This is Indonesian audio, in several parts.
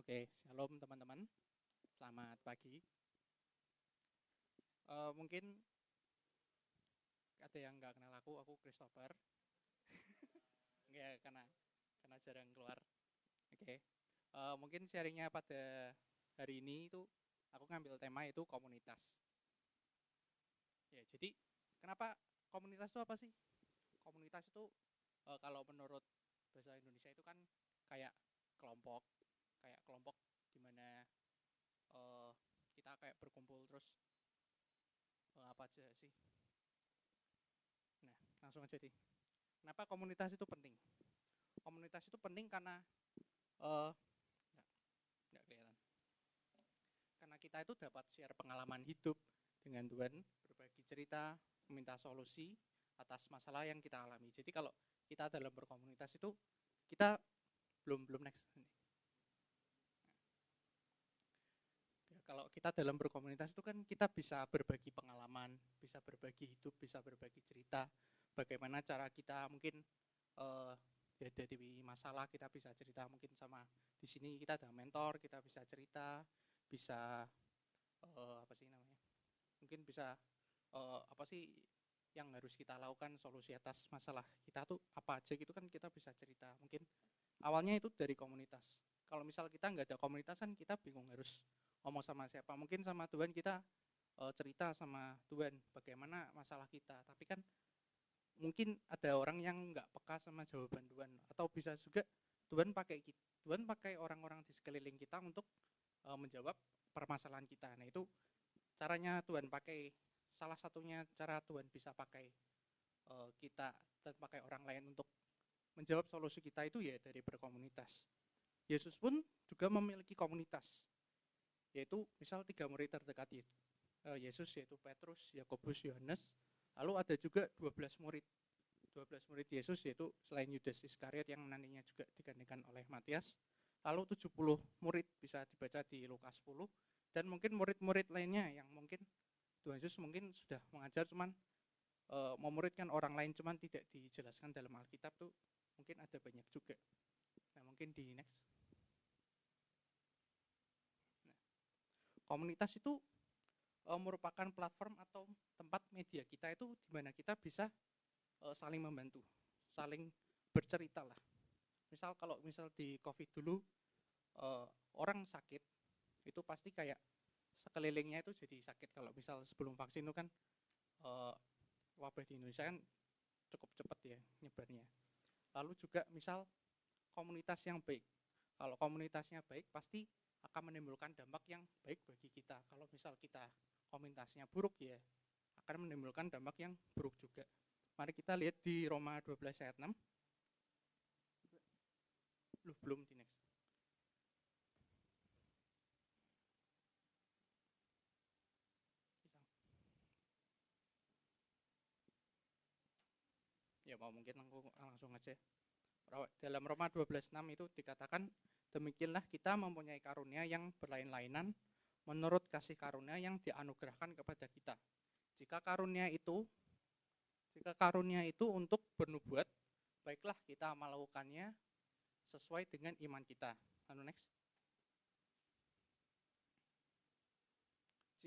Oke, shalom teman-teman. Selamat pagi. Mungkin ada yang nggak kenal aku Christopher. Nggak, karena jarang keluar. Oke. Mungkin sharingnya pada hari ini itu aku ngambil tema itu komunitas. Ya, jadi kenapa komunitas itu apa sih? Komunitas itu kalau menurut bahasa Indonesia itu kan kayak kelompok di mana kita kayak berkumpul terus apa aja sih. Nah, langsung aja deh. Kenapa komunitas itu penting? Komunitas itu penting karena uh, nggak kelihatan. Karena kita itu dapat share pengalaman hidup dengan Tuhan, berbagi cerita, meminta solusi atas masalah yang kita alami. Jadi kalau kita dalam berkomunitas itu kita belum next. Ya, kalau kita dalam berkomunitas itu kan kita bisa berbagi pengalaman, bisa berbagi hidup, bisa berbagi cerita, bagaimana cara kita mungkin ya dari masalah kita bisa cerita mungkin sama di sini kita ada mentor, kita bisa cerita, bisa apa sih namanya? Mungkin bisa apa sih yang harus kita lakukan, solusi atas masalah kita tuh apa aja gitu kan kita bisa cerita. Mungkin awalnya itu dari komunitas. Kalau misal kita nggak ada komunitas kan kita bingung harus ngomong sama siapa. Mungkin sama Tuhan kita cerita sama Tuhan bagaimana masalah kita. Tapi kan mungkin ada orang yang nggak peka sama jawaban Tuhan. Atau bisa juga Tuhan pakai orang-orang di sekeliling kita untuk menjawab permasalahan kita. Nah itu caranya Tuhan pakai. Salah satunya cara Tuhan bisa pakai kita dan pakai orang lain untuk menjawab solusi kita itu ya dari berkomunitas. Yesus pun juga memiliki komunitas, yaitu misal 3 murid terdekat Yesus, yaitu Petrus, Yakobus, Yohanes. Lalu ada juga 12 murid Yesus, yaitu selain Yudas Iskariot yang nantinya juga digantikan oleh Matias. Lalu 70 murid bisa dibaca di Lukas 10, dan mungkin murid-murid lainnya yang mungkin Tuhan Yesus mungkin sudah mengajar cuman memuridkan orang lain cuman tidak dijelaskan dalam Alkitab tuh mungkin ada banyak juga. Nah mungkin di next. Nah, komunitas itu merupakan platform atau tempat media kita itu di mana kita bisa saling membantu, saling bercerita lah. Kalau misal di COVID dulu orang sakit itu pasti kayak sekelilingnya itu jadi sakit. Kalau misal sebelum vaksin itu kan wabah di Indonesia kan cukup cepat ya nyebarnya. Lalu juga misal komunitas yang baik. Kalau komunitasnya baik pasti akan menimbulkan dampak yang baik bagi kita. Kalau misal kita komunitasnya buruk ya akan menimbulkan dampak yang buruk juga. Mari kita lihat di Roma 12 ayat 6. Belum di next. Ya mau mungkin langsung aja. Dalam Roma 12:6 itu dikatakan, demikianlah kita mempunyai karunia yang berlain-lainan menurut kasih karunia yang dianugerahkan kepada kita. Jika karunia itu untuk bernubuat, baiklah kita melakukannya sesuai dengan iman kita. Lalu next.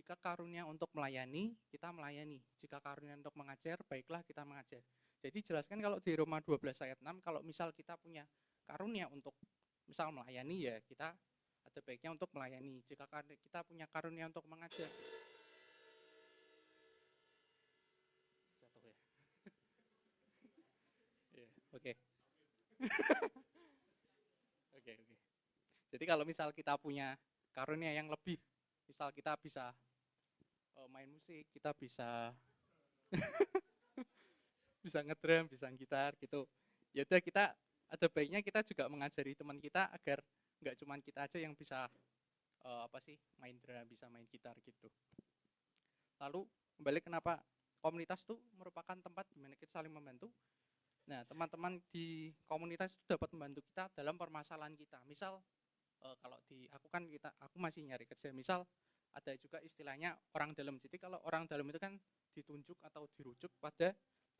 Jika karunia untuk melayani, kita melayani. Jika karunia untuk mengajar, baiklah kita mengajar. Jadi jelaskan kalau di Roma 12 ayat 6, kalau misal kita punya karunia untuk misal melayani ya kita ada baiknya untuk melayani. Jika kita punya karunia untuk mengajar, jatuh ya. Oke. Jadi kalau misal kita punya karunia yang lebih, misal kita bisa main musik, kita bisa bisa ngedrum, bisa gitar gitu. Ya udah kita ada baiknya kita juga mengajari teman kita agar nggak cuma kita aja yang bisa main drum, bisa main gitar gitu. Lalu kembali kenapa komunitas itu merupakan tempat di mana kita saling membantu. Nah, teman-teman di komunitas itu dapat membantu kita dalam permasalahan kita. Misal kalau di aku masih nyari kerja. Misal ada juga istilahnya orang dalam. Jadi kalau orang dalam itu kan ditunjuk atau dirujuk pada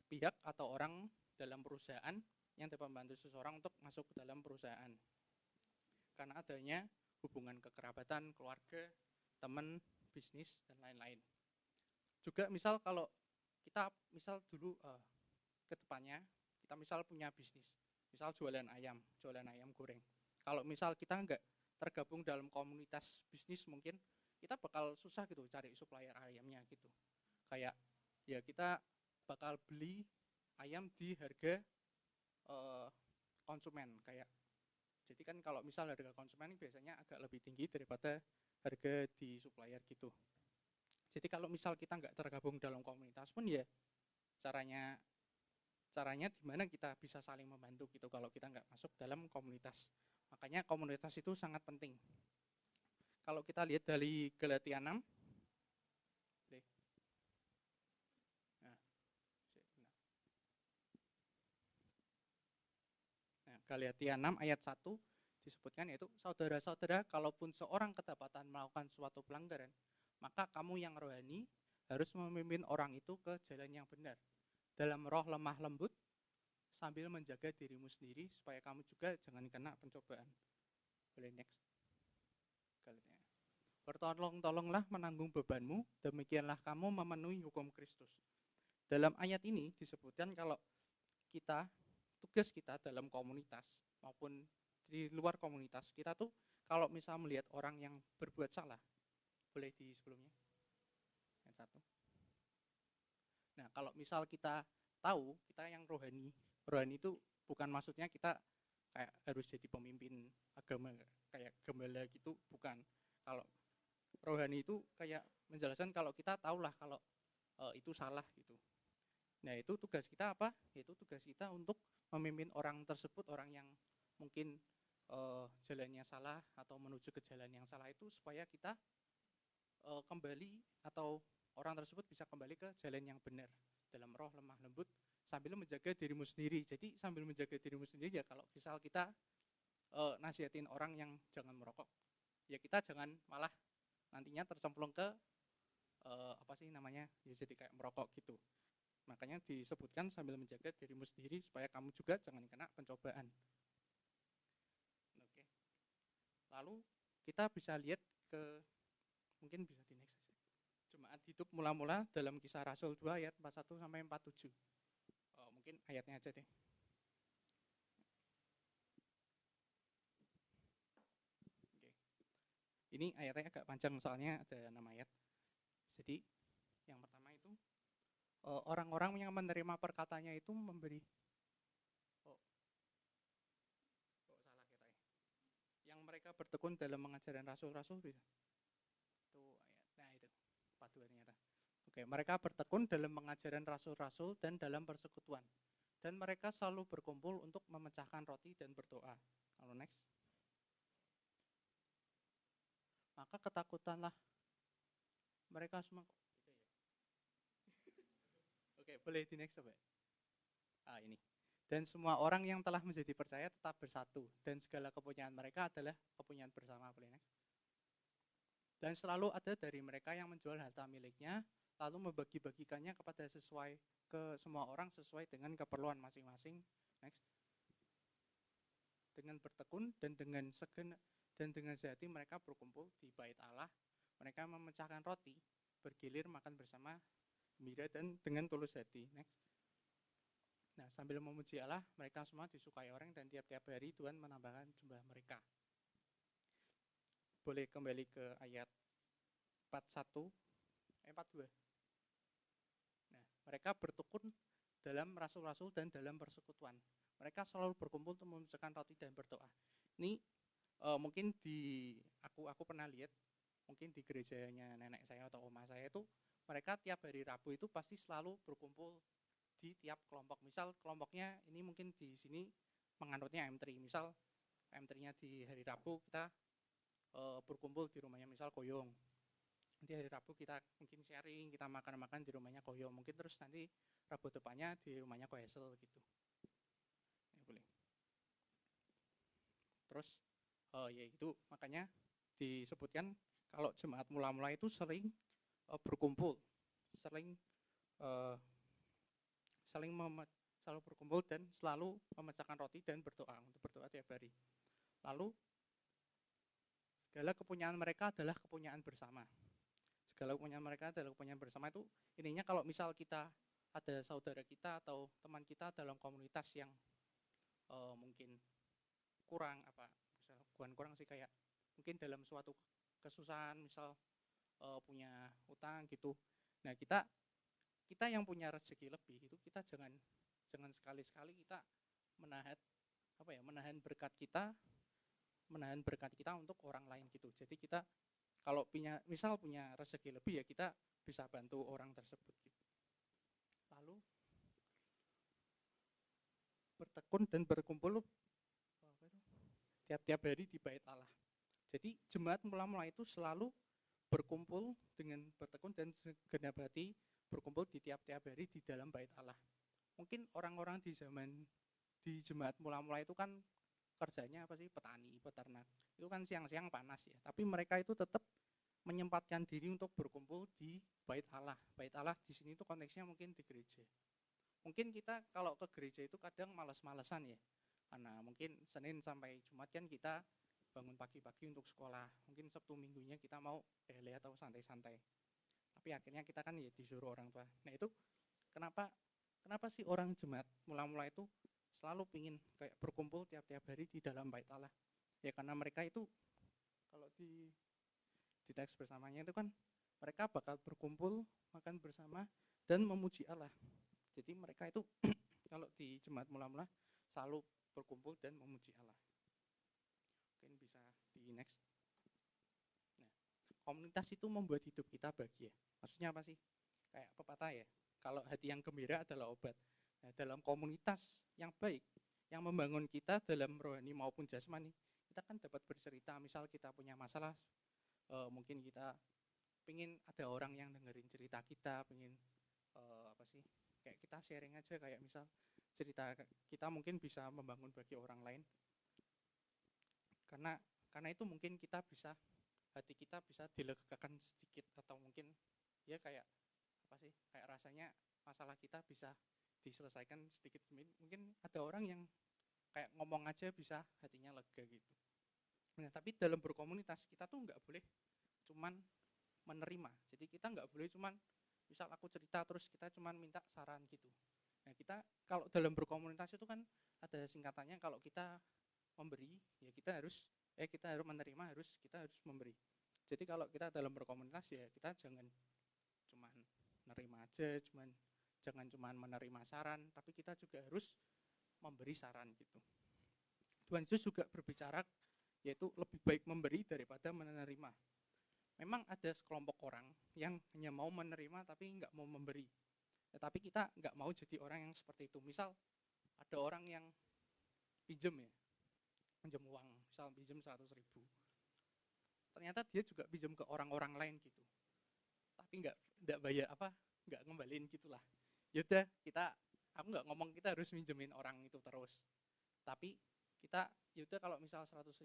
pihak atau orang dalam perusahaan yang dapat membantu seseorang untuk masuk ke dalam perusahaan. Karena adanya hubungan kekerabatan, keluarga, teman, bisnis, dan lain-lain. Juga misal kalau kita misal dulu ke depannya kita misal punya bisnis, misal jualan ayam goreng. Kalau misal kita nggak tergabung dalam komunitas bisnis, mungkin kita bakal susah gitu cari supplier ayamnya gitu. Kayak ya kita bakal beli ayam di harga konsumen. Kayak jadi kan kalau misal harga konsumen biasanya agak lebih tinggi daripada harga di supplier gitu. Jadi kalau misal kita nggak tergabung dalam komunitas pun ya caranya gimana kita bisa saling membantu gitu kalau kita nggak masuk dalam komunitas. Makanya komunitas itu sangat penting. Kalau kita lihat dari Galatia 6, Galatia 6 ayat 1 disebutkan yaitu, saudara-saudara, kalaupun seorang kedapatan melakukan suatu pelanggaran, maka kamu yang rohani harus memimpin orang itu ke jalan yang benar, dalam roh lemah lembut, sambil menjaga dirimu sendiri, supaya kamu juga jangan kena pencobaan. Boleh next. Bertolong-tolonglah menanggung bebanmu, demikianlah kamu memenuhi hukum Kristus. Dalam ayat ini disebutkan kalau tugas kita dalam komunitas maupun di luar komunitas, kita tuh kalau misal melihat orang yang berbuat salah, boleh di sebelumnya ayat 1. Nah, kalau misal kita tahu kita yang rohani itu bukan maksudnya kita kayak harus jadi pemimpin agama kayak gembala gitu, bukan. Kalau rohani itu kayak menjelaskan kalau kita tahulah kalau itu salah gitu. Nah, itu tugas kita apa? Itu tugas kita untuk memimpin orang tersebut, orang yang mungkin jalannya salah atau menuju ke jalan yang salah itu, supaya kita kembali atau orang tersebut bisa kembali ke jalan yang benar dalam roh lemah lembut sambil menjaga dirimu sendiri. Jadi sambil menjaga dirimu sendiri ya, kalau misal kita nasihatin orang yang jangan merokok, ya kita jangan malah nantinya tercemplung ke ya jadi kayak merokok gitu. Makanya disebutkan sambil menjaga dirimu sendiri supaya kamu juga jangan kena pencobaan. Oke. Lalu kita bisa lihat mungkin bisa di next saja. Jemaat hidup mula-mula dalam Kisah Rasul 2 ayat 41 sampai 47. Mungkin ayatnya aja deh. Oke. Ini ayatnya agak panjang soalnya ada 6 ayat. Jadi yang pertama itu orang-orang yang menerima perkataannya itu memberi yang mereka bertekun dalam mengajaran rasul-rasul bisa. Itu ayat. Nah, itu 42 ternyata. Oke, mereka bertekun dalam pengajaran rasul-rasul dan dalam persekutuan. Dan mereka selalu berkumpul untuk memecahkan roti dan berdoa. Lalu next. Maka ketakutanlah mereka semua. Oke, boleh di next coba. Ini. Dan semua orang yang telah menjadi percaya tetap bersatu, dan segala kepunyaan mereka adalah kepunyaan bersama. Boleh next. Dan selalu ada dari mereka yang menjual harta miliknya, lalu membagi-bagikannya kepada ke semua orang sesuai dengan keperluan masing-masing. Next. Dengan bertekun dan dengan sehati mereka berkumpul di bait Allah. Mereka memecahkan roti, bergilir makan bersama gembira dan dengan tulus hati. Next. Nah, sambil memuji Allah, mereka semua disukai orang dan tiap-tiap hari Tuhan menambahkan jumlah mereka. Boleh kembali ke ayat 41, 42. Nah, mereka bertekun dalam rasul-rasul dan dalam persekutuan. Mereka selalu berkumpul untuk memecahkan roti dan berdoa. Ini mungkin aku pernah lihat, mungkin di gerejanya nenek saya atau oma saya itu, mereka tiap hari Rabu itu pasti selalu berkumpul di tiap kelompok. Misal kelompoknya ini mungkin di sini menganutnya M3. Misal M3-nya di hari Rabu kita berkumpul di rumahnya misal Koyong. Nanti hari Rabu kita mungkin sharing, kita makan-makan di rumahnya Koyong. Mungkin terus nanti Rabu depannya di rumahnya Koesel gitu. Ya, boleh. Terus ya itu makanya disebutkan kalau jemaat mula-mula itu sering berkumpul, selalu berkumpul dan selalu memecahkan roti dan berdoa tiap hari. Lalu segala kepunyaan mereka adalah kepunyaan bersama. Segala kepunyaan mereka adalah kepunyaan bersama. Itu intinya kalau misal kita ada saudara kita atau teman kita dalam komunitas yang mungkin kurang apa, bukan kurang sih, kayak mungkin dalam suatu kesusahan, misal punya utang gitu. Nah, kita yang punya rezeki lebih itu kita jangan sekali-sekali kita menahan menahan berkat kita, untuk orang lain gitu. Jadi kita kalau punya rezeki lebih, ya kita bisa bantu orang tersebut gitu. Lalu bertekun dan berkumpul tiap-tiap hari di bait Allah. Jadi jemaat mula-mula itu selalu berkumpul dengan bertekun dan segenap hati berkumpul di tiap-tiap hari di dalam bait Allah. Mungkin orang-orang di jemaat mula-mula itu kan kerjanya apa sih, petani, peternak. Itu kan siang-siang panas ya, tapi mereka itu tetap menyempatkan diri untuk berkumpul di bait Allah. Bait Allah di sini itu konteksnya mungkin di gereja. Mungkin kita kalau ke gereja itu kadang malas-malesan ya, karena mungkin Senin sampai Jumat kan kita bangun pagi-pagi untuk sekolah. Mungkin Sabtu Minggunya kita mau lele atau santai-santai. Tapi akhirnya kita kan ya disuruh orang tua. Nah itu kenapa sih orang jemaat mula-mula itu selalu pingin kayak berkumpul tiap-tiap hari di dalam bait Allah? Ya karena mereka itu kalau di teks bersamanya itu kan mereka bakal berkumpul, makan bersama, dan memuji Allah. Jadi mereka itu kalau di jemaat mula-mula selalu berkumpul dan memuji Allah. Mungkin bisa di next. Nah, komunitas itu membuat hidup kita bahagia. Maksudnya apa sih? Kayak pepatah ya, kalau hati yang gembira adalah obat. Nah, dalam komunitas yang baik, yang membangun kita dalam rohani maupun jasmani, kita kan dapat bercerita. Misal kita punya masalah, mungkin kita pengen ada orang yang dengerin cerita kita, pengen kayak kita sharing aja, kayak misal cerita kita mungkin bisa membangun bagi orang lain. Karena itu mungkin hati kita bisa dilegakan sedikit, atau mungkin ya kayak kayak rasanya masalah kita bisa diselesaikan sedikit demi. Mungkin ada orang yang kayak ngomong aja bisa hatinya lega gitu. Nah, tapi dalam berkomunitas kita tuh nggak boleh cuman menerima. Jadi kita nggak boleh cuman misal aku cerita terus kita cuman minta saran gitu. Nah, kita kalau dalam berkomunitas itu kan ada singkatannya, kalau kita memberi ya kita harus menerima, kita harus memberi. Jadi kalau kita dalam berkomunitas ya kita jangan cuman menerima aja, jangan cuman menerima saran, tapi kita juga harus memberi saran gitu. Tuhan Yesus juga berbicara yaitu lebih baik memberi daripada menerima. Memang ada sekelompok orang yang hanya mau menerima tapi nggak mau memberi. Tetapi kita nggak mau jadi orang yang seperti itu. Misal ada orang yang pinjam uang, misal pinjam 100.000. Ternyata dia juga pinjam ke orang-orang lain gitu. Tapi nggak bayar nggak ngembaliin gitulah. Yaudah, aku nggak ngomong kita harus minjemin orang itu terus. Tapi kita yaudah kalau misal 100.000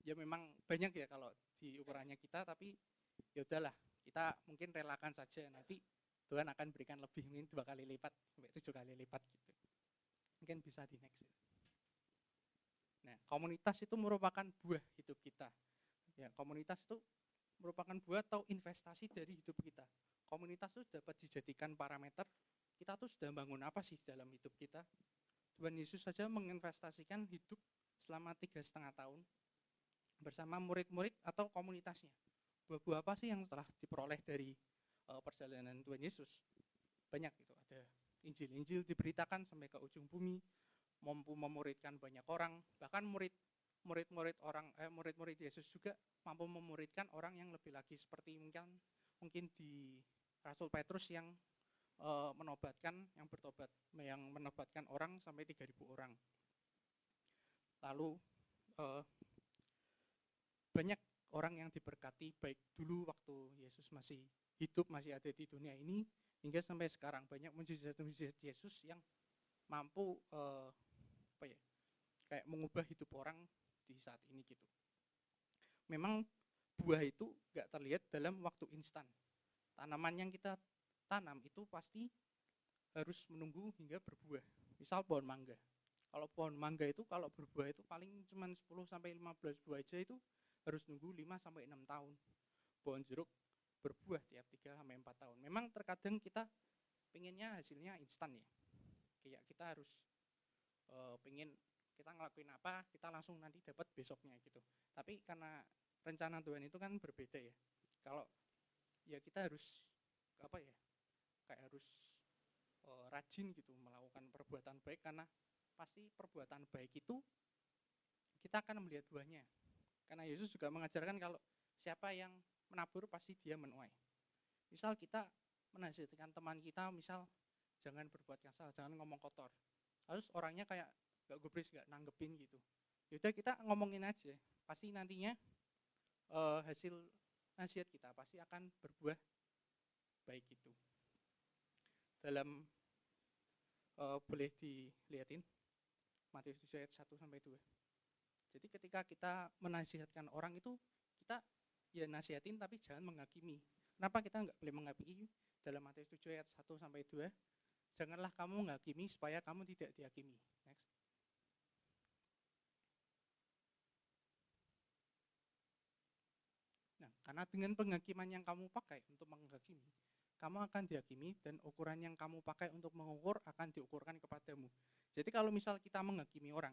ya memang banyak ya kalau di ukurannya kita, tapi ya udahlah kita mungkin relakan saja, nanti Tuhan akan berikan lebih, mungkin 2 kali lipat sampai 7 kali lipat gitu. Mungkin bisa di next. Nah, komunitas itu merupakan buah hidup kita. Ya, komunitas itu merupakan buah atau investasi dari hidup kita. Komunitas itu dapat dijadikan parameter kita tuh sudah bangun apa sih dalam hidup kita. Tuhan Yesus saja menginvestasikan hidup selama 3,5 tahun bersama murid-murid atau komunitasnya. Buah-buah apa sih yang telah diperoleh dari perjalanan Tuhan Yesus? Banyak gitu. Ada Injil-Injil diberitakan sampai ke ujung bumi, mampu memuridkan banyak orang, bahkan murid-murid Yesus juga mampu memuridkan orang yang lebih lagi, seperti mungkin di Rasul Petrus yang menobatkan orang sampai 3.000 orang. Lalu banyak orang yang diberkati baik dulu waktu Yesus masih hidup, masih ada di dunia ini, hingga sampai sekarang banyak mujizat-mujizat Yesus yang mampu kayak mengubah hidup orang di saat ini gitu. Memang buah itu gak terlihat dalam waktu instan. Tanaman yang kita tanam itu pasti harus menunggu hingga berbuah. Misal pohon mangga. Kalau pohon mangga itu kalau berbuah itu paling cuma 10-15 buah aja itu harus nunggu 5 sampai 6 tahun. Pohon jeruk berbuah tiap 3 sampai 4 tahun. Memang terkadang kita pengennya hasilnya instan ya. Kayak kita harus pengen kita ngelakuin apa, kita langsung nanti dapat besoknya gitu. Tapi karena rencana Tuhan itu kan berbeda ya. Kalau ya kita harus apa ya, kayak harus rajin gitu melakukan perbuatan baik, karena pasti perbuatan baik itu kita akan melihat buahnya. Karena Yesus juga mengajarkan kalau siapa yang menabur pasti dia menuai. Misal kita menasihatkan teman kita, misal jangan berbuat kasar, jangan ngomong kotor. Harus orangnya kayak gak gubris, gak nanggepin gitu. Yaudah kita ngomongin aja, pasti nantinya hasil nasihat kita pasti akan berbuah baik itu. Dalam boleh dilihatin Matius 7 ayat 1-2. Jadi ketika kita menasihatkan orang itu, kita ya nasihatin tapi jangan menghakimi. Kenapa kita nggak boleh menghakimi? Dalam Matius 7 ayat 1-2, janganlah kamu menghakimi supaya kamu tidak dihakimi. Next. Nah, karena dengan penghakiman yang kamu pakai untuk menghakimi, kamu akan dihakimi, dan ukuran yang kamu pakai untuk mengukur akan diukurkan kepadamu. Jadi kalau misal kita menghakimi orang,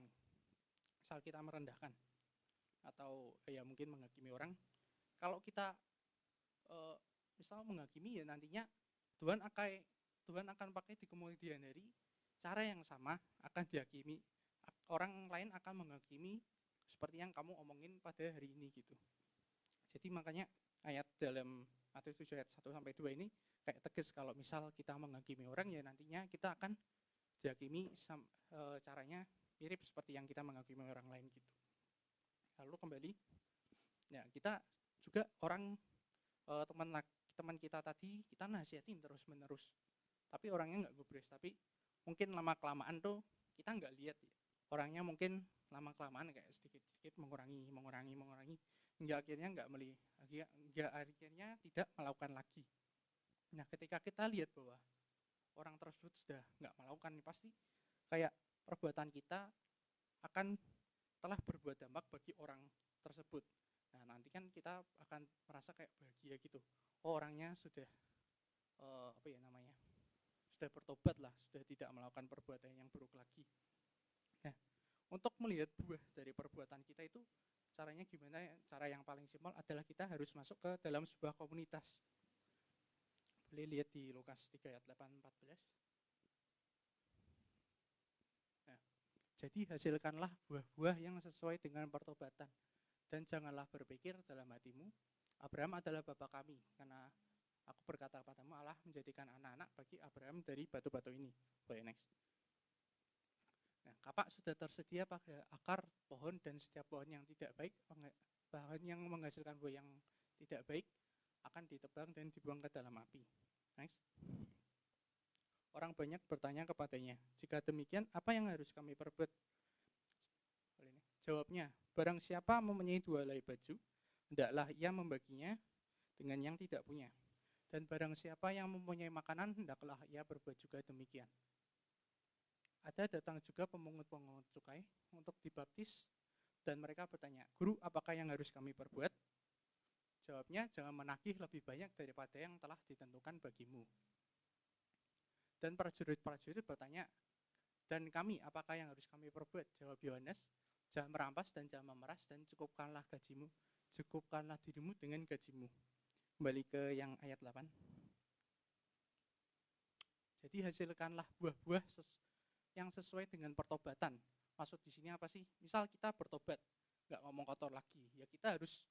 misal kita merendahkan atau ya mungkin menghakimi orang, kalau kita misal menghakimi, ya nantinya Tuhan akan pakai di kemudian hari cara yang sama akan dihakimi, orang lain akan menghakimi seperti yang kamu omongin pada hari ini gitu. Jadi makanya ayat dalam Matius 7 ayat 1-2 ini kayak tegas kalau misal kita menghakimi orang, ya nantinya kita akan dihakimi caranya mirip seperti yang kita menghakimi orang lain gitu. Lalu kembali, ya kita juga orang teman kita tadi kita nasihatin terus menerus, tapi orangnya nggak gubris. Tapi mungkin lama kelamaan tuh kita nggak lihat ya. Orangnya mungkin lama kelamaan kayak sedikit mengurangi hingga akhirnya akhirnya tidak melakukan lagi. Nah, ketika kita lihat bahwa orang tersebut sudah nggak melakukan, pasti kayak perbuatan kita akan telah berbuat dampak bagi orang tersebut. Nah, nanti kan kita akan merasa kayak bahagia gitu. Oh, orangnya sudah sudah bertobat lah, sudah tidak melakukan perbuatan yang buruk lagi. Nah, untuk melihat buah dari perbuatan kita itu caranya gimana? Cara yang paling simpel adalah kita harus masuk ke dalam sebuah komunitas. Boleh lihat di Lukas 3 ayat 8-14. Nah, jadi hasilkanlah buah-buah yang sesuai dengan pertobatan, dan janganlah berpikir dalam hatimu, Abraham adalah bapa kami, karena aku berkata kepadamu, Allah menjadikan anak-anak bagi Abraham dari batu-batu ini. Boleh next. Nah, kapak sudah tersedia pada akar pohon, dan setiap pohon yang tidak baik, pohon yang menghasilkan buah yang tidak baik, akan ditebang dan dibuang ke dalam api. Next. Orang banyak bertanya kepadanya, jika demikian, apa yang harus kami perbuat? Jawabnya, barang siapa mempunyai 2 helai baju, hendaklah ia membaginya dengan yang tidak punya. Dan barang siapa yang mempunyai makanan, hendaklah ia berbuat juga demikian. Ada datang juga pemungut-pemungut cukai untuk dibaptis, dan mereka bertanya, Guru, apakah yang harus kami perbuat? Jawabnya, jangan menagih lebih banyak daripada yang telah ditentukan bagimu. Dan prajurit-prajurit bertanya, dan kami, apakah yang harus kami perbuat? Jawab Yohanes, jangan merampas dan jangan memeras, dan cukupkanlah dirimu dengan gajimu. Kembali ke yang ayat 8. Jadi hasilkanlah buah-buah yang sesuai dengan pertobatan. Maksud di sini apa sih? Misal kita bertobat, nggak ngomong kotor lagi, ya kita harus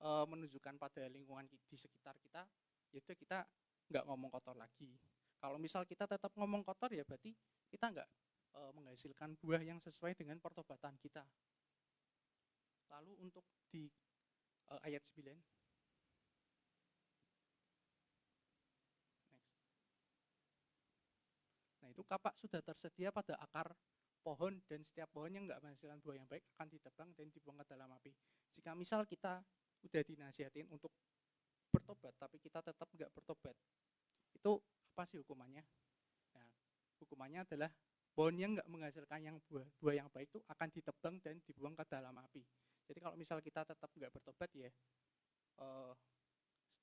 menunjukkan pada lingkungan di sekitar kita, yaitu kita nggak ngomong kotor lagi. Kalau misal kita tetap ngomong kotor, ya berarti kita nggak menghasilkan buah yang sesuai dengan pertobatan kita. Lalu untuk di ayat 9. Nah, itu kapak sudah tersedia pada akar pohon, dan setiap pohon yang nggak menghasilkan buah yang baik akan ditebang dan dibuang ke dalam api. Jika misal kita udah dinasihatin untuk bertobat, tapi kita tetap nggak bertobat, itu apa sih hukumannya? Nah, hukumannya adalah pohon yang nggak menghasilkan yang buah yang baik itu akan ditebang dan dibuang ke dalam api. Jadi kalau misal kita tetap nggak bertobat ya, eh,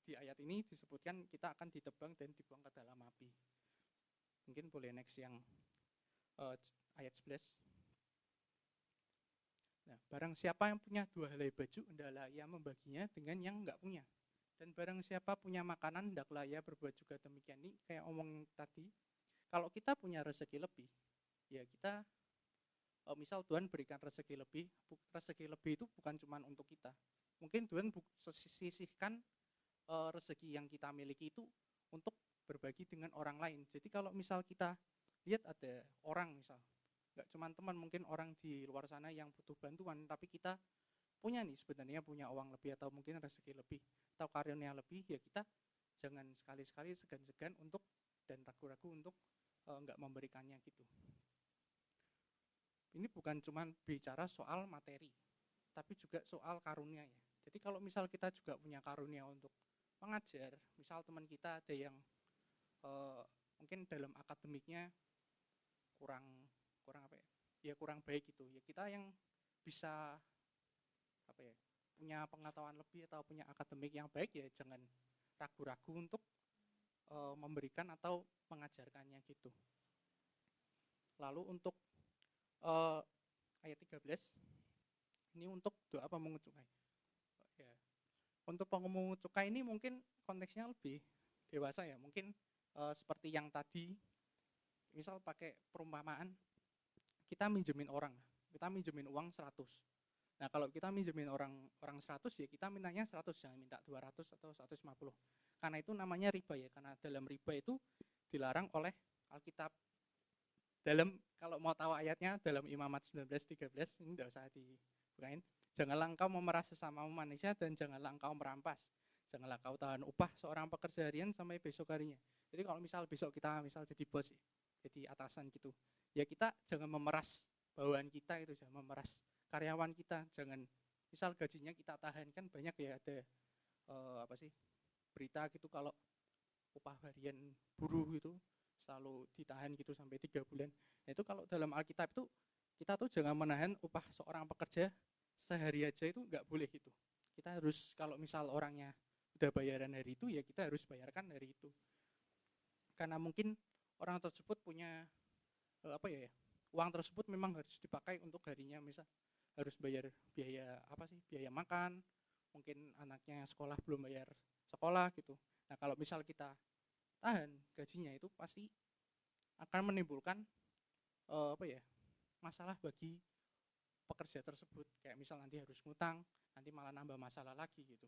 di ayat ini disebutkan kita akan ditebang dan dibuang ke dalam api. Mungkin boleh next yang ayat 11. Nah, barang siapa yang punya 2 helai baju, hendaklah ia membaginya dengan yang enggak punya. Dan barang siapa punya makanan, hendaklah ia berbuat juga demikian. Ini kayak omong tadi, kalau kita punya rezeki lebih, ya kita, misal Tuhan berikan rezeki lebih itu bukan cuma untuk kita. Mungkin Tuhan sisihkan rezeki yang kita miliki itu untuk berbagi dengan orang lain. Jadi kalau misal kita lihat ada orang misal, nggak cuma teman, mungkin orang di luar sana yang butuh bantuan, tapi kita punya nih sebenarnya punya uang lebih atau mungkin rezeki lebih atau karunia lebih, ya kita jangan sekali-sekali segan-segan untuk dan ragu-ragu untuk nggak memberikannya gitu. Ini bukan cuma bicara soal materi, tapi juga soal karunia ya. Jadi kalau misal kita juga punya karunia untuk mengajar, misal teman kita ada yang mungkin dalam akademiknya kurang apa ya, kurang baik gitu ya, kita yang bisa apa ya, punya pengetahuan lebih atau punya akademik yang baik, ya jangan ragu-ragu untuk memberikan atau mengajarkannya gitu. Lalu untuk ayat 13 ini untuk doa pemungut cukai ya. Untuk pemungut cukai ini mungkin konteksnya lebih dewasa ya, mungkin seperti yang tadi, misal pakai perumpamaan, kita minjemin uang 100. Nah kalau kita minjemin orang 100 ya kita mintanya 100, jangan minta 200 atau 150. Karena itu namanya riba ya, karena dalam riba itu dilarang oleh Alkitab. Kalau mau tahu ayatnya dalam Imamat 19:13, ini tidak usah dibukain. Janganlah engkau memeras sesamamu manusia dan janganlah engkau merampas. Janganlah kau tahan upah seorang pekerja harian sampai besok harinya. Jadi kalau misal besok kita misal jadi bos, jadi atasan gitu, ya kita jangan memeras bawahan kita itu, jangan memeras karyawan kita, jangan misal gajinya kita tahan. Kan banyak ya ada berita gitu kalau upah harian buruh itu selalu ditahan gitu sampai 3 bulan. Nah, itu kalau dalam Alkitab itu kita tuh jangan menahan upah seorang pekerja sehari aja, itu nggak boleh gitu. Kita harus, kalau misal orangnya udah bayaran hari itu, ya kita harus bayarkan hari itu. Karena mungkin orang tersebut punya uang tersebut memang harus dipakai untuk harinya, misal harus bayar biaya makan, mungkin anaknya sekolah belum bayar sekolah gitu. Nah kalau misal kita tahan gajinya, itu pasti akan menimbulkan masalah bagi pekerja tersebut, kayak misal nanti harus ngutang, nanti malah nambah masalah lagi gitu.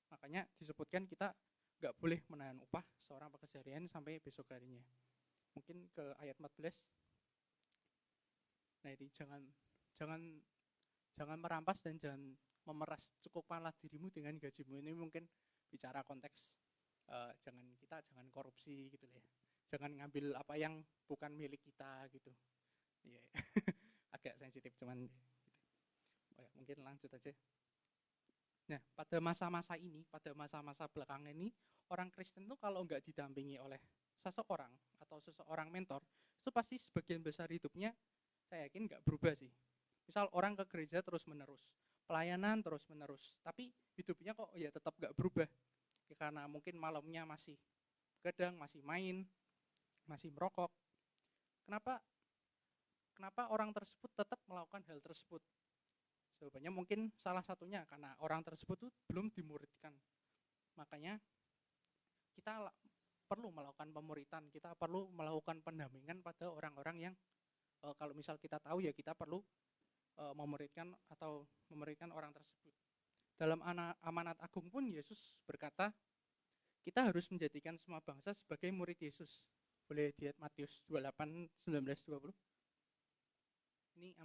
Makanya disebutkan kita nggak boleh menahan upah seorang pekerja harian sampai besok harinya. Mungkin ke ayat 14. Nah ini jangan merampas dan jangan memeras, cukupkanlah dirimu dengan gajimu. Ini mungkin bicara konteks jangan korupsi gitu ya. Jangan ngambil apa yang bukan milik kita gitu. Iya. Agak sensitif cuman gitu. Mungkin lanjut aja. Nah, pada masa-masa belakangan ini, orang Kristen tuh kalau nggak didampingi oleh seseorang atau seseorang mentor, itu pasti sebagian besar hidupnya saya yakin nggak berubah sih. Misal orang ke gereja terus-menerus, pelayanan terus-menerus, tapi hidupnya kok ya tetap nggak berubah. Ya, karena mungkin malamnya masih begadang, masih main, masih merokok. Kenapa orang tersebut tetap melakukan hal tersebut? Jawabannya mungkin salah satunya karena orang tersebut tuh belum dimuridkan. Makanya kita perlu melakukan pemuritan, kita perlu melakukan pendampingan pada orang-orang yang kalau misal kita tahu ya kita perlu memuridkan orang tersebut. Dalam amanat agung pun Yesus berkata, kita harus menjadikan semua bangsa sebagai murid Yesus. Boleh lihat Matius 28, 19, 20. Ini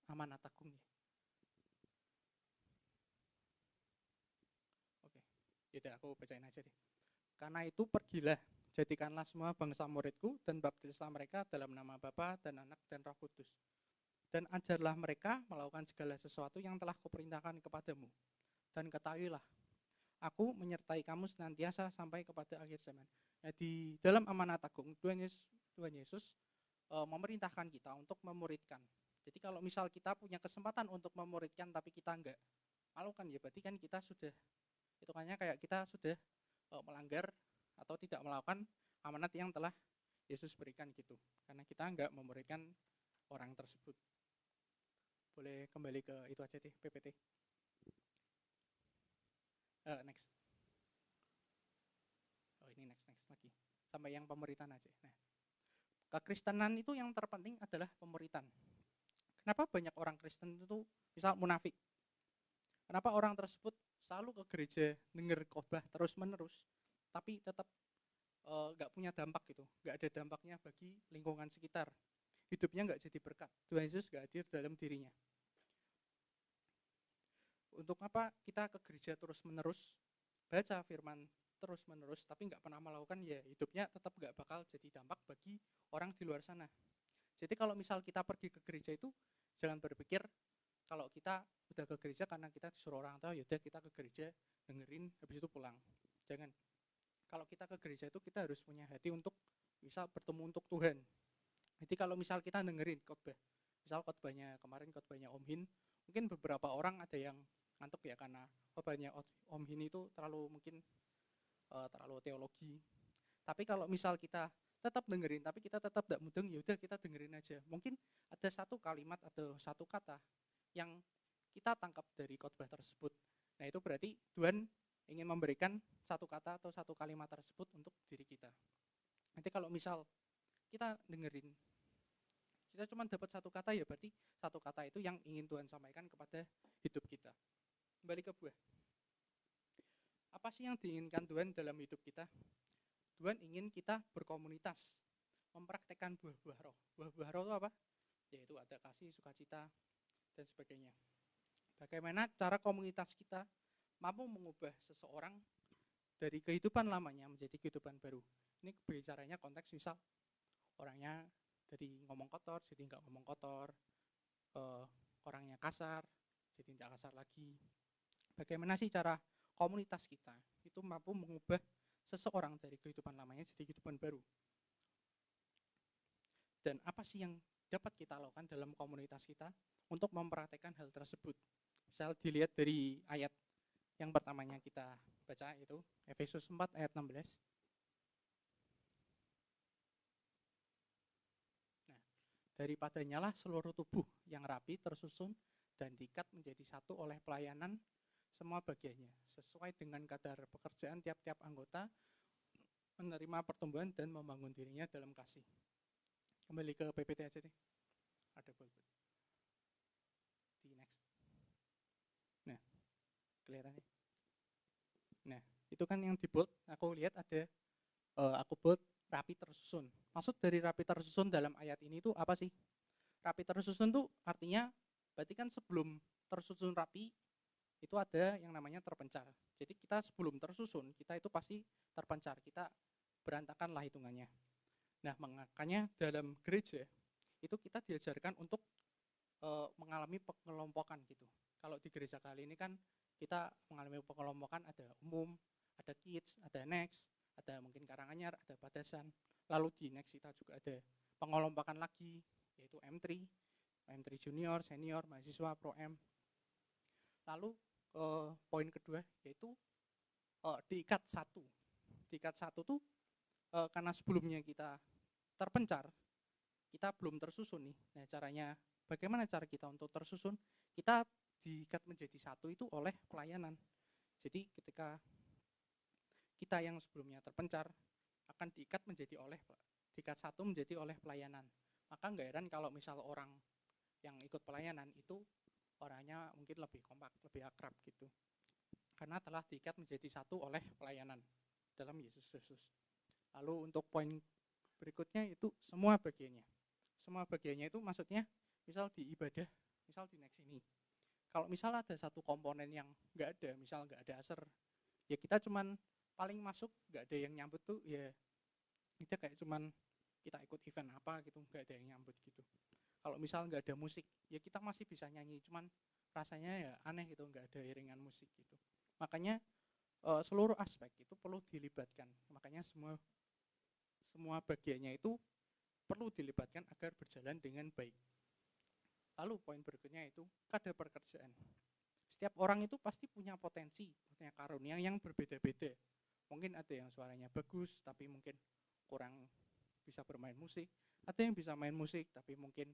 amanat agung ya. Oke, yaudah aku bacain aja deh. Karena itu pergilah, jadikanlah semua bangsa muridku dan baptislah mereka dalam nama Bapa dan Anak dan Roh Kudus. Dan ajarlah mereka melakukan segala sesuatu yang telah kuperintahkan kepadamu. Dan ketahuilah, aku menyertai kamu senantiasa sampai kepada akhir zaman. Nah, di dalam amanat agung, Tuhan Yesus memerintahkan kita untuk memuridkan. Jadi kalau misal kita punya kesempatan untuk memuridkan tapi kita enggak melakukan, ya berarti kan kita sudah, hitungannya kayak kita sudah melanggar atau tidak melakukan amanat yang telah Yesus berikan gitu. Karena kita enggak memuridkan orang tersebut. Boleh kembali ke itu aja deh, PPT. Next. Oh ini next lagi. Sampai yang pemuritan aja. Nah, kekristenan itu yang terpenting adalah pemuritan. Kenapa banyak orang Kristen itu misal munafik? Kenapa orang tersebut selalu ke gereja, denger khotbah terus menerus, tapi tetap nggak punya dampak gitu, nggak ada dampaknya bagi lingkungan sekitar, hidupnya nggak jadi berkat, Tuhan Yesus nggak hadir dalam dirinya. Untuk apa kita ke gereja terus menerus, baca firman terus menerus, tapi nggak pernah melakukan, ya hidupnya tetap nggak bakal jadi dampak bagi orang di luar sana. Jadi kalau misal kita pergi ke gereja itu, jangan berpikir kalau kita udah ke gereja karena kita disuruh orang tua, yaudah kita ke gereja dengerin habis itu pulang. Jangan. Kalau kita ke gereja itu kita harus punya hati untuk bisa bertemu untuk Tuhan. Jadi kalau misal kita dengerin khotbah, misal khotbahnya kemarin, khotbahnya Om Hin, mungkin beberapa orang ada yang ngantuk ya karena khotbahnya Om Hin itu terlalu mungkin terlalu teologi. Tapi kalau misal kita tetap dengerin, tapi kita tetap tidak mudeng, ya udah kita dengerin aja. Mungkin ada satu kalimat atau satu kata yang kita tangkap dari khotbah tersebut. Nah itu berarti Tuhan ingin memberikan satu kata atau satu kalimat tersebut untuk diri kita. Nanti kalau misal kita dengerin, kita cuma dapat satu kata, ya berarti satu kata itu yang ingin Tuhan sampaikan kepada hidup kita. Kembali ke buah. Apa sih yang diinginkan Tuhan dalam hidup kita? Tuhan ingin kita berkomunitas, mempraktekkan buah-buah roh. Buah-buah roh itu apa? Yaitu ada kasih, sukacita, dan sebagainya. Bagaimana cara komunitas kita mampu mengubah seseorang dari kehidupan lamanya menjadi kehidupan baru. Ini bicaranya konteks misal orangnya dari ngomong kotor jadi nggak ngomong kotor, orangnya kasar jadi tidak kasar lagi. Bagaimana sih cara komunitas kita itu mampu mengubah seseorang dari kehidupan lamanya jadi kehidupan baru? Dan apa sih yang dapat kita lakukan dalam komunitas kita untuk mempraktekkan hal tersebut? Misal dilihat dari ayat yang pertamanya kita baca, itu Efesus 4 ayat 16. Nah, daripadanya lah seluruh tubuh yang rapi tersusun dan diikat menjadi satu oleh pelayanan semua bagiannya, sesuai dengan kadar pekerjaan tiap-tiap anggota, menerima pertumbuhan dan membangun dirinya dalam kasih. Kembali ke PPT aja deh. Ada buat di next. Nah, kelihatannya. Nah, itu kan yang di bold. Aku lihat ada, aku bold rapi tersusun. Maksud dari rapi tersusun dalam ayat ini tuh apa sih? Rapi tersusun tuh artinya berarti kan sebelum tersusun rapi itu ada yang namanya terpencar. Jadi kita sebelum tersusun, kita itu pasti terpencar, kita berantakan lah hitungannya. Nah, makanya dalam gereja itu kita diajarkan untuk mengalami pengelompokan gitu. Kalau di gereja kali ini kan kita mengalami pengelompokan, ada umum, ada kids, ada next, ada mungkin karanganyar, ada batasan. Lalu di next kita juga ada pengelompokan lagi, yaitu M3 junior, senior, mahasiswa, pro M. Lalu poin kedua yaitu diikat satu. Diikat satu tuh karena sebelumnya kita terpencar, kita belum tersusun nih. Nah, caranya bagaimana cara kita untuk tersusun? Kita diikat menjadi satu itu oleh pelayanan. Jadi ketika kita yang sebelumnya terpencar akan diikat satu menjadi oleh pelayanan. Maka nggak heran kalau misal orang yang ikut pelayanan itu orangnya mungkin lebih kompak, lebih akrab gitu. Karena telah diikat menjadi satu oleh pelayanan dalam Yesus Kristus. Lalu untuk poin berikutnya itu semua bagiannya. Semua bagiannya itu maksudnya misal di ibadah, misal di next ini. Kalau misal ada satu komponen yang nggak ada, misal nggak ada aser, ya kita cuman paling masuk, nggak ada yang nyambut tuh, ya kita kayak cuman kita ikut event apa gitu, nggak ada yang nyambut gitu. Kalau misal nggak ada musik, ya kita masih bisa nyanyi, cuman rasanya ya aneh gitu, nggak ada iringan musik gitu. Makanya seluruh aspek itu perlu dilibatkan. Makanya semua bagiannya itu perlu dilibatkan agar berjalan dengan baik. Lalu poin berikutnya itu kadar pekerjaan. Setiap orang itu pasti punya potensi, punya karunia yang berbeda-beda. Mungkin ada yang suaranya bagus tapi mungkin kurang bisa bermain musik, ada yang bisa main musik tapi mungkin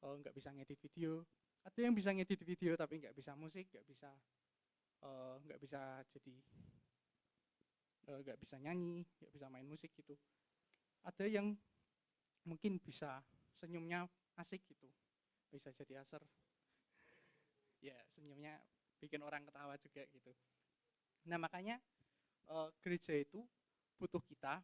nggak bisa ngedit video, ada yang bisa ngedit video tapi nggak bisa musik, nggak bisa jadi nggak bisa nyanyi, nggak bisa main musik gitu. Ada yang mungkin bisa senyumnya asik gitu, bisa jadi aser, ya senyumnya bikin orang ketawa juga gitu. Nah makanya gereja itu butuh kita,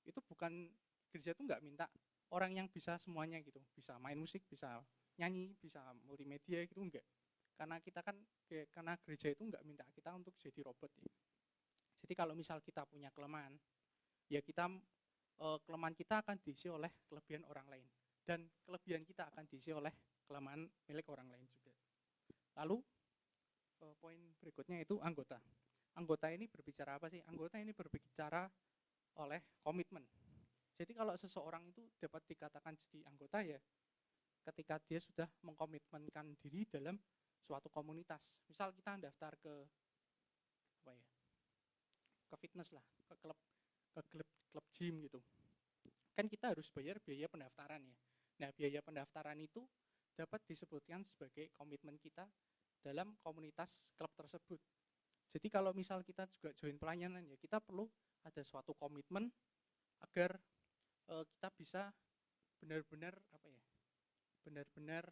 itu bukan, gereja itu nggak minta orang yang bisa semuanya gitu, bisa main musik, bisa nyanyi, bisa multimedia gitu, enggak. Karena kita kan, karena gereja itu nggak minta kita untuk jadi robot ya. Jadi kalau misal kita punya kelemahan, ya kita kelemahan kita akan diisi oleh kelebihan orang lain, dan kelebihan kita akan diisi oleh kelemahan milik orang lain juga. Lalu poin berikutnya itu anggota. Anggota ini berbicara apa sih? Anggota ini berbicara oleh komitmen. Jadi kalau seseorang itu dapat dikatakan jadi anggota ya ketika dia sudah mengkomitmenkan diri dalam suatu komunitas. Misal kita daftar ke apa ya? Ke fitness lah, ke klub gym gitu. Kan kita harus bayar biaya pendaftaran ya. Nah, biaya pendaftaran itu dapat disebutkan sebagai komitmen kita dalam komunitas klub tersebut. Jadi kalau misal kita juga join pelayanan ya, kita perlu ada suatu komitmen agar kita bisa benar-benar apa ya? Benar-benar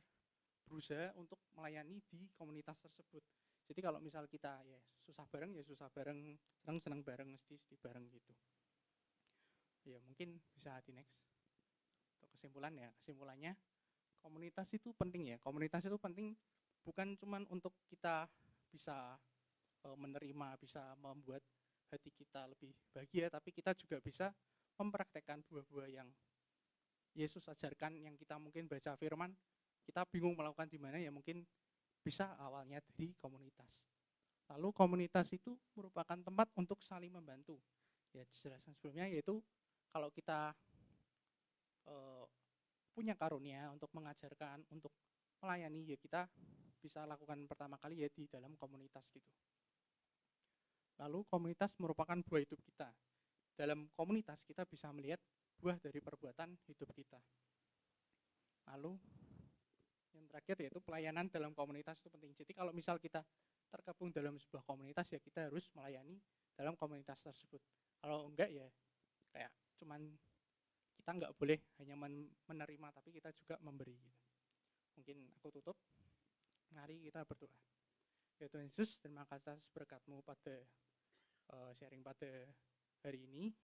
berusaha untuk melayani di komunitas tersebut. Jadi kalau misal kita ya susah bareng, senang bareng, mesti bareng gitu. Ya mungkin bisa di next. Untuk kesimpulannya komunitas itu penting ya. Komunitas itu penting bukan cuma untuk kita bisa menerima, bisa membuat hati kita lebih bahagia, tapi kita juga bisa mempraktekkan buah-buah yang Yesus ajarkan, yang kita mungkin baca firman, kita bingung melakukan di mana, ya mungkin bisa awalnya dari komunitas. Lalu komunitas itu merupakan tempat untuk saling membantu. Ya dijelasan sebelumnya, yaitu kalau kita punya karunia untuk mengajarkan, untuk melayani, ya kita bisa lakukan pertama kali ya di dalam komunitas gitu. Lalu komunitas merupakan buah hidup kita. Dalam komunitas kita bisa melihat buah dari perbuatan hidup kita. Lalu yang terakhir yaitu pelayanan dalam komunitas itu penting. Jadi kalau misal kita tergabung dalam sebuah komunitas ya kita harus melayani dalam komunitas tersebut. Kalau enggak ya kayak cuman kita enggak boleh hanya menerima, tapi kita juga memberi. Mungkin aku tutup. Mari kita berdoa. Ya Tuhan Yesus, terima kasih atas berkat-Mu pada sharing pada hari ini.